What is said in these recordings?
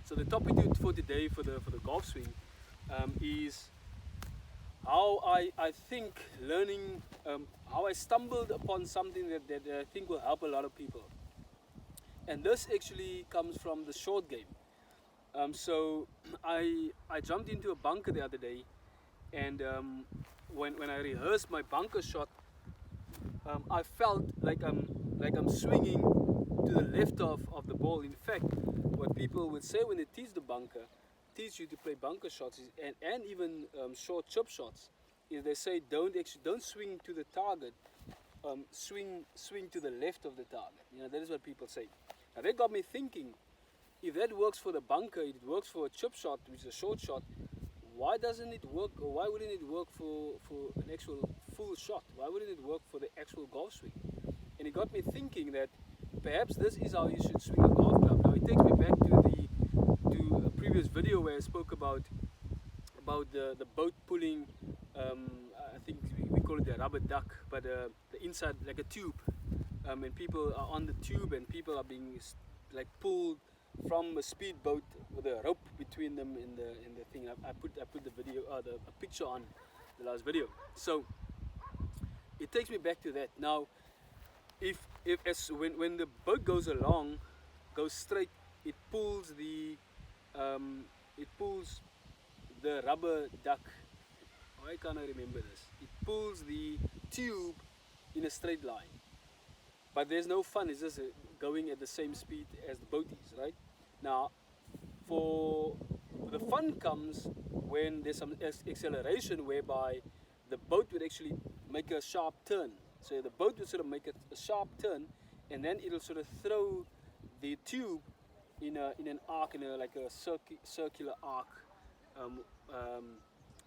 So the topic for today for the golf swing is how I think learning, how I stumbled upon something that I think will help a lot of people. And this actually comes from the short game. So I jumped into a bunker the other day, and when I rehearsed my bunker shot, I felt like I'm swinging to the left of the ball. In fact, what people would say when they teach you to play bunker shots and even short chip shots, is they say don't swing to the target, swing to the left of the target. That is what people say. Now that got me thinking, if that works for the bunker, it works for a chip shot, which is a short shot, why doesn't it work, or why wouldn't it work for an actual full shot? Why wouldn't it work for the actual golf swing? And it got me thinking that perhaps this is how you should swing a golf club. Now it takes me back to a previous video where I spoke about the boat pulling, I think we call it the rubber duck, but the inside like a tube, and people are on the tube and people are being like pulled from a speedboat with a rope between them in the thing. I put the video, a picture on the last video. So it takes me back to that. Now, when the boat goes straight, it pulls the rubber duck. Why can't I remember this? It pulls the tube in a straight line. But there's no fun. It's just going at the same speed as the boat is, right? Now, for the fun comes when there's some acceleration, whereby the boat would actually make a sharp turn. So the boat would sort of make a sharp turn, and then it'll sort of throw the tube in an arc, like a circular arc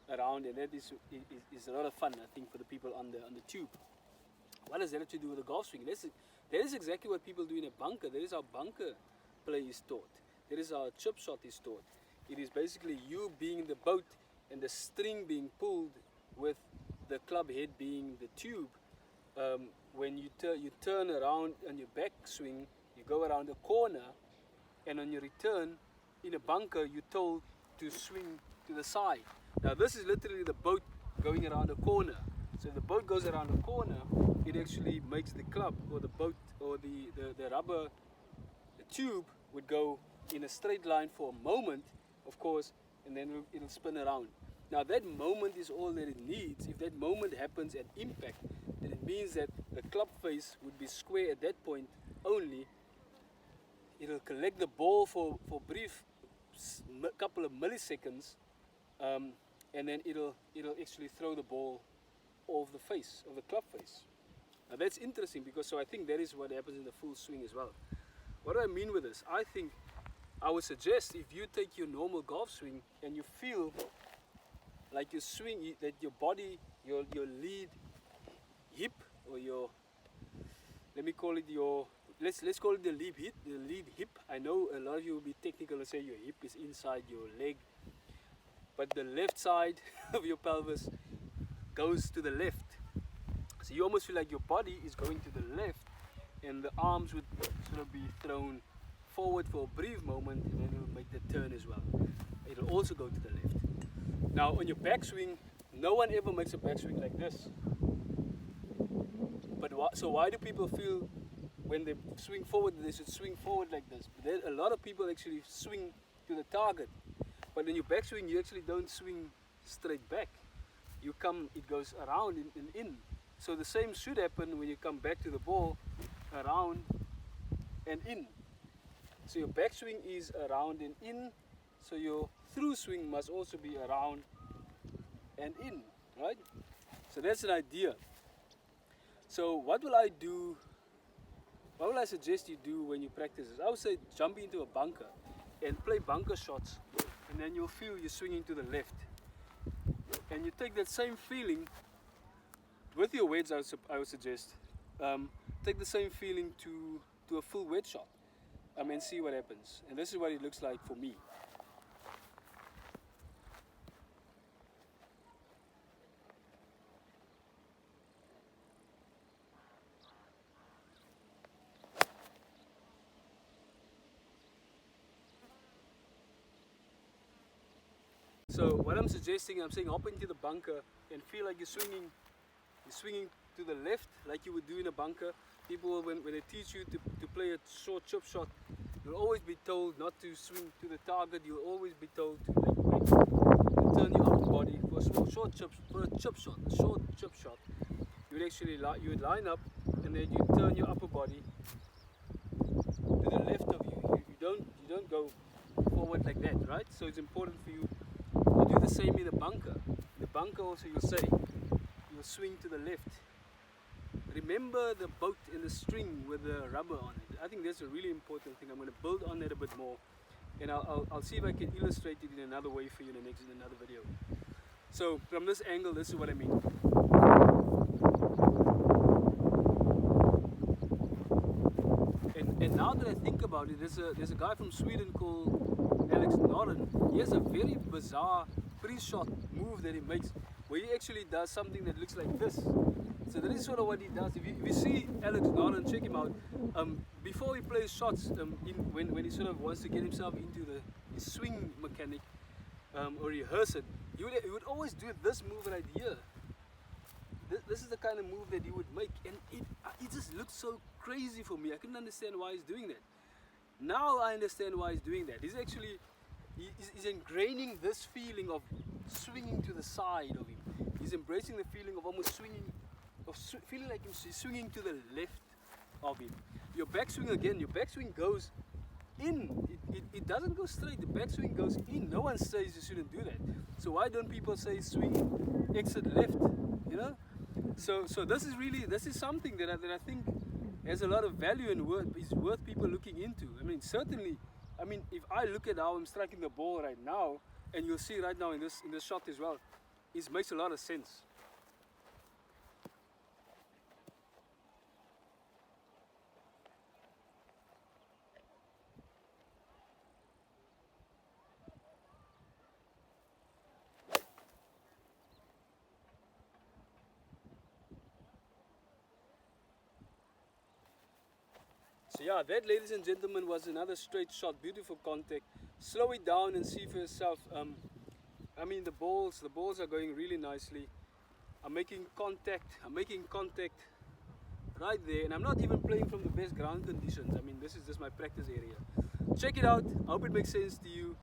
around, and that is a lot of fun, I think, for the people on the tube. What does that have to do with the golf swing? That is exactly what people do in a bunker. That is how bunker play is taught. That is how chip shot is taught. It is basically you being the boat and the string being pulled with the club head being the tube. When you turn around on your back swing, you go around a corner, and on your return in a bunker, you're told to swing to the side. Now this is literally the boat going around a corner. So the boat goes around a corner, it actually makes the club or the boat or the rubber tube would go in a straight line for a moment, of course, and then it'll spin around. Now that moment is all that it needs. If that moment happens at impact, then it means that the club face would be square at that point only. It'll collect the ball for brief couple of milliseconds, and then it'll actually throw the ball off the face, of the club face. Now that's interesting, because I think that is what happens in the full swing as well. What do I mean with this? I would suggest, if you take your normal golf swing and you feel like you swing, that your body, your lead hip, or let's call it the lead hip. I know a lot of you will be technical and say your hip is inside your leg, but the left side of your pelvis goes to the left. So you almost feel like your body is going to the left, and the arms would sort of be thrown forward for a brief moment, and then it will make the turn as well. It will also go to the left. Now on your backswing, no one ever makes a backswing like this. But so why do people feel when they swing forward, they should swing forward like this? But a lot of people actually swing to the target. But when you backswing, you actually don't swing straight back. It goes around and in. So the same should happen when you come back to the ball, around and in. So your backswing is around and in, so your through swing must also be around and in, right? So that's an idea. So what will I suggest you do when you practice this? I would say jump into a bunker and play bunker shots, and then you'll feel you're swinging to the left. And you take that same feeling with your wedge. I would suggest take the same feeling to a full wedge shot, and see what happens. And this is what it looks like for me. So what I'm suggesting, I'm saying hop into the bunker and feel like you're swinging to the left like you would do in a bunker. People, when they teach you to play a short chip shot, you'll always be told not to swing to the target. You'll always be told to turn your upper body for a short chip shot. You would actually line up and then you turn your upper body to the left of you. You don't go forward like that, right? So it's important for you. You do the same in the bunker. In the bunker also you'll swing to the left. Remember the boat and the string with the rubber on it. I think that's a really important thing. I'm going to build on that a bit more, and I'll see if I can illustrate it in another way for you in another video. So from this angle, this is what I mean. And now that I think about it, there's a guy from Sweden called Alex Norton. He has a very bizarre pre-shot move that he makes, where he actually does something that looks like this. So that is sort of what he does. If you see Alex Norton, check him out. Before he plays shots, when he sort of wants to get himself into his swing mechanic or rehearse it, he would always do this move right here. This is the kind of move that he would make, and it just looks so crazy for me. I couldn't understand why he's doing that. Now I understand why he's doing that. He's ingraining this feeling of swinging to the side of him. He's embracing the feeling of almost swinging, feeling like he's swinging to the left of him. Your backswing again, your backswing goes in. It doesn't go straight. The backswing goes in. No one says you shouldn't do that. So why don't people say swing, exit left? You know. So this is something that I think has a lot of value and is worth people looking into. I mean, certainly. I mean, if I look at how I'm striking the ball right now, and you'll see right now in this shot as well, it makes a lot of sense. So yeah, that, ladies and gentlemen, was another straight shot. Beautiful contact. Slow it down and see for yourself. I mean, the balls are going really nicely. I'm making contact right there, and I'm not even playing from the best ground conditions. I mean, this is just my practice area. Check it out. I hope it makes sense to you.